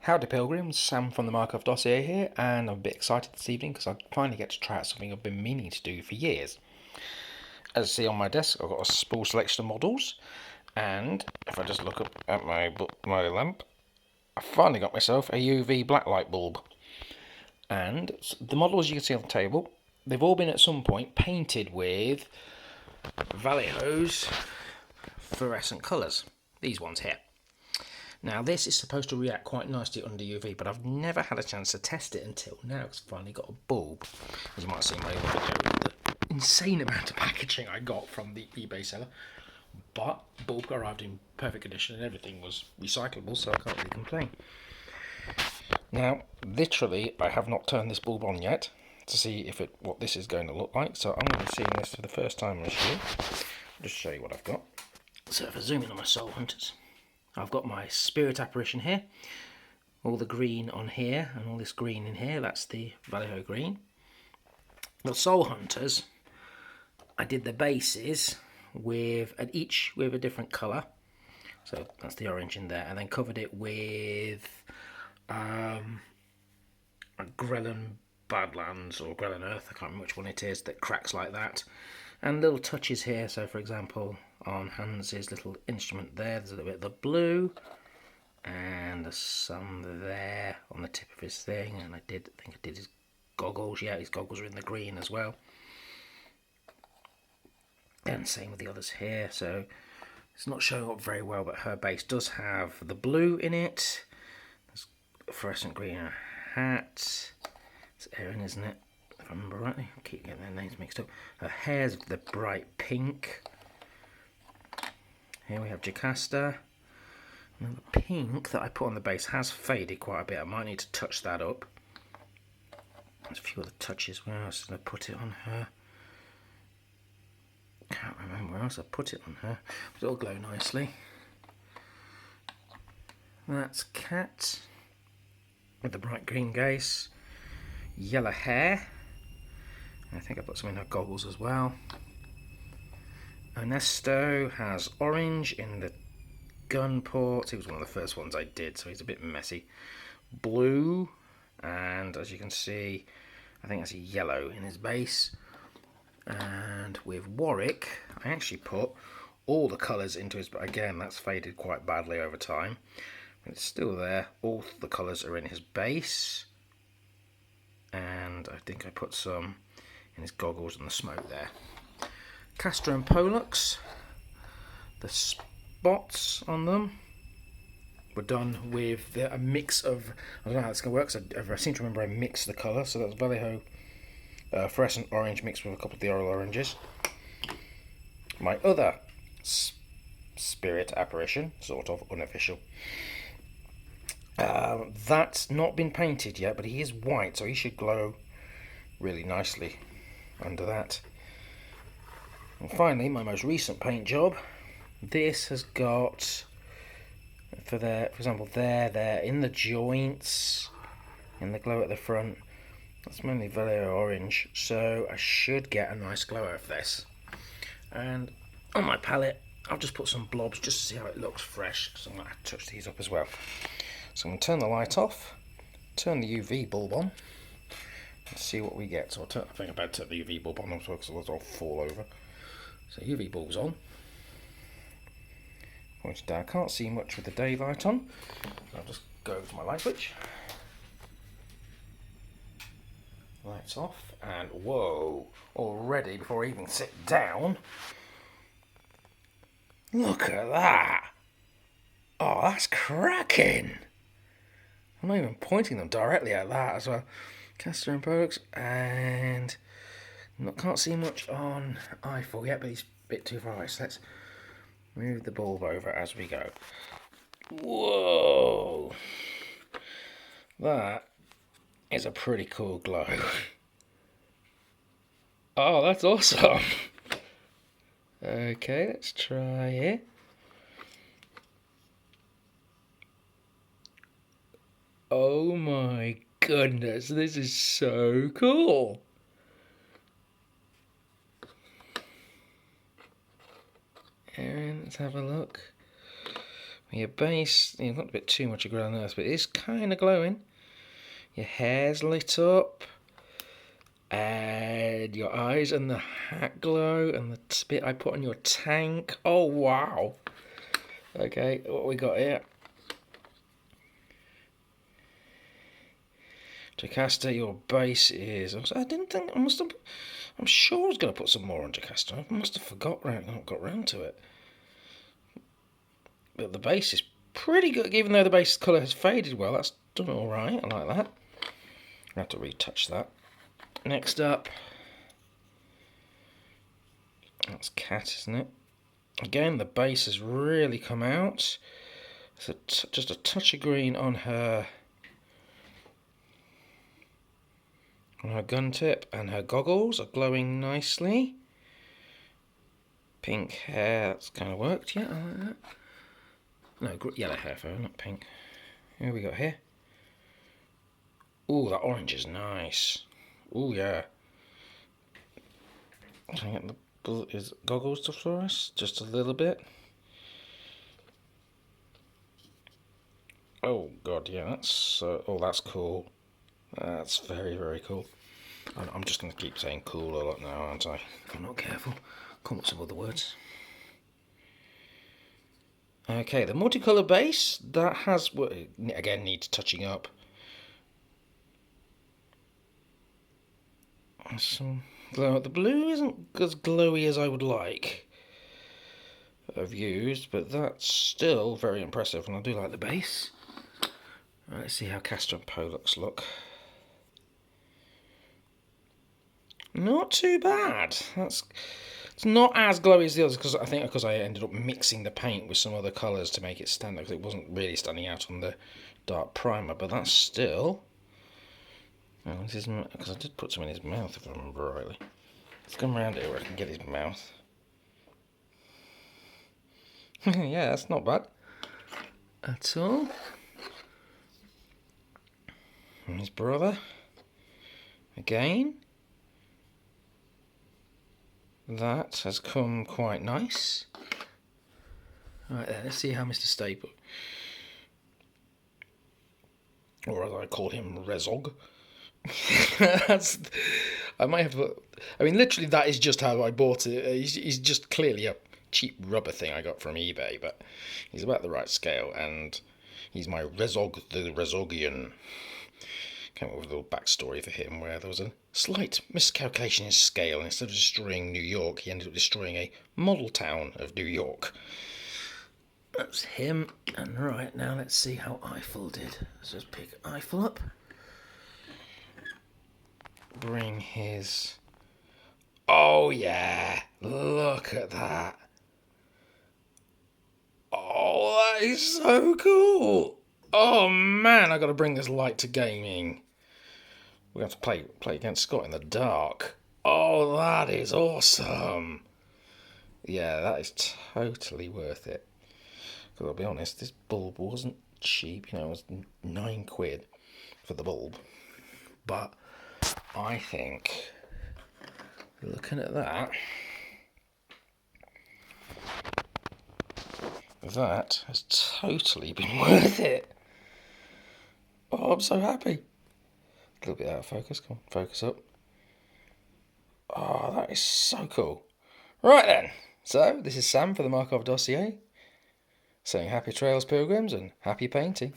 Howdy Pilgrims, Sam from the Markov Dossier here, and I'm a bit excited this evening because I finally get to try out something I've been meaning to do for years. As you see on my desk, I've got a small selection of models, and if I just look up at my lamp, I finally got myself a UV blacklight bulb. And the models you can see on the table, they've all been at some point painted with Vallejo's fluorescent colours. These ones here. Now this is supposed to react quite nicely under UV, but I've never had a chance to test it until now because I've finally got a bulb. As you might see in my other video, the insane amount of packaging I got from the eBay seller. But the bulb arrived in perfect condition and everything was recyclable, so I can't really complain. Now, literally, I have not turned this bulb on yet to see what this is going to look like, so I'm going to be seeing this for the first time this year. I'll just show you what I've got. So if I zoom in on my Soul Hunters, I've got my Spirit Apparition here, all the green on here, and all this green in here, that's the Vallejo green. The Soul Hunters, I did the bases each with a different colour, so that's the orange in there, and then covered it with a Grelin Badlands or Grelin Earth, I can't remember which one it is, that cracks like that, and little touches here. So for example, on Hans's little instrument there's a little bit of the blue, and there's some there on the tip of his thing, and I think I did his goggles. Yeah, his goggles are in the green as well, and same with the others here. So it's not showing up very well, but her base does have the blue in it. There's a fluorescent green hat. It's Erin, isn't it? If I remember rightly. I keep getting their names mixed up. Her hair's the bright pink. Here we have Jocasta. And the pink that I put on the base has faded quite a bit. I might need to touch that up. There's a few other touches. Where else did I put it on her? Can't remember where else I put it on her. But it'll glow nicely. That's Cat with the bright green gaze. Yellow hair. I think I put some in her goggles as well. Ernesto has orange in the gun port. He was one of the first ones I did, so he's a bit messy. Blue, and as you can see, I think that's a yellow in his base. And with Warwick, I actually put all the colours into his, but again, that's faded quite badly over time. But it's still there. All the colours are in his base. And I think I put some in his goggles and the smoke there. Castor and Pollux, the spots on them were done with a mix of, I don't know how it's going to work, so I seem to remember I mixed the colour, so that's Vallejo fluorescent orange mixed with a couple of the oral oranges. My other Spirit Apparition, sort of unofficial, that's not been painted yet, but he is white, so he should glow really nicely under that. And finally, my most recent paint job. This has got, for example, there in the joints, in the glow at the front. That's mainly Vallejo orange, so I should get a nice glow out of this. And on my palette, I've just put some blobs just to see how it looks fresh, so I'm going to touch these up as well. So I'm going to turn the light off, turn the UV bulb on, and see what we get. So I think I better turn the UV bulb on as well, because otherwise I'll fall over. So UV bulb's on. Pointed down. I can't see much with the daylight on. So I'll just go over to my light switch. Lights off, and whoa! Already, before I even sit down, look at that! Oh, that's cracking! I'm not even pointing them directly at that as well. Castor and Pollux, and can't see much on Eiffel yet, but he's a bit too far away, so let's move the bulb over as we go. Whoa! That is a pretty cool glow. Oh, that's awesome! Okay, let's try it. Oh my goodness, this is so cool! And let's have a look. Your base, not a bit too much of ground earth, but it is kind of glowing. Your hair's lit up. And your eyes and the hat glow, and the bit I put on your tank. Oh, wow. Okay, what we got here? Jocasta, your base is... I didn't think... I'm sure I was going to put some more on Jocasta. I must have not got round to it. But the base is pretty good, even though the base colour has faded well. That's done alright, I like that. I have to retouch that. Next up, that's Cat, isn't it? Again, the base has really come out. So just a touch of green on her gun tip, and her goggles are glowing nicely. Pink hair, that's kind of worked. Yeah, I like that. No, yellow hair, though, not pink. Who we got here? Ooh, that orange is nice. Ooh, yeah. Can I get his goggles to fluoresce just a little bit? Oh god, yeah, that's that's cool. That's very, very cool. I'm just going to keep saying cool a lot now, aren't I? If I'm not careful. Come up with some other words. Okay, the multicolour base, that has, again, needs touching up. Some glow. The blue isn't as glowy as I would like have used, but that's still very impressive, and I do like the base. Right, let's see how Castor and Pollux look. Not too bad. It's not as glowy as the others, because I ended up mixing the paint with some other colours to make it stand out, because it wasn't really standing out on the dark primer, but that's still... because I did put some in his mouth, if I remember rightly. Let's come around here where I can get his mouth. Yeah, that's not bad at all. And his brother. Again. That has come quite nice. Right then, let's see how Mr. Staple, or as I call him, Rezog. I might have to. I mean, literally, that is just how I bought it. He's just clearly a cheap rubber thing I got from eBay, but he's about the right scale, and he's my Rezog the Rezogian. Came up with a little backstory for him where there was a slight miscalculation in scale, and instead of destroying New York, he ended up destroying a model town of New York. That's him. And right now, let's see how Eiffel did. Let's just pick Eiffel up. Bring his... Oh yeah, look at that. Oh, that is so cool. Oh man, I got to bring this light to gaming. We have to play against Scott in the dark. Oh, that is awesome. Yeah, that is totally worth it. Because I'll be honest, this bulb wasn't cheap. It was £9 for the bulb. But I think, looking at that, that has totally been worth it. Oh, I'm so happy. A little bit out of focus. Come on, focus up. Oh, that is so cool. Right then. So, this is Sam for the Markov Dossier, saying happy trails, pilgrims, and happy painting.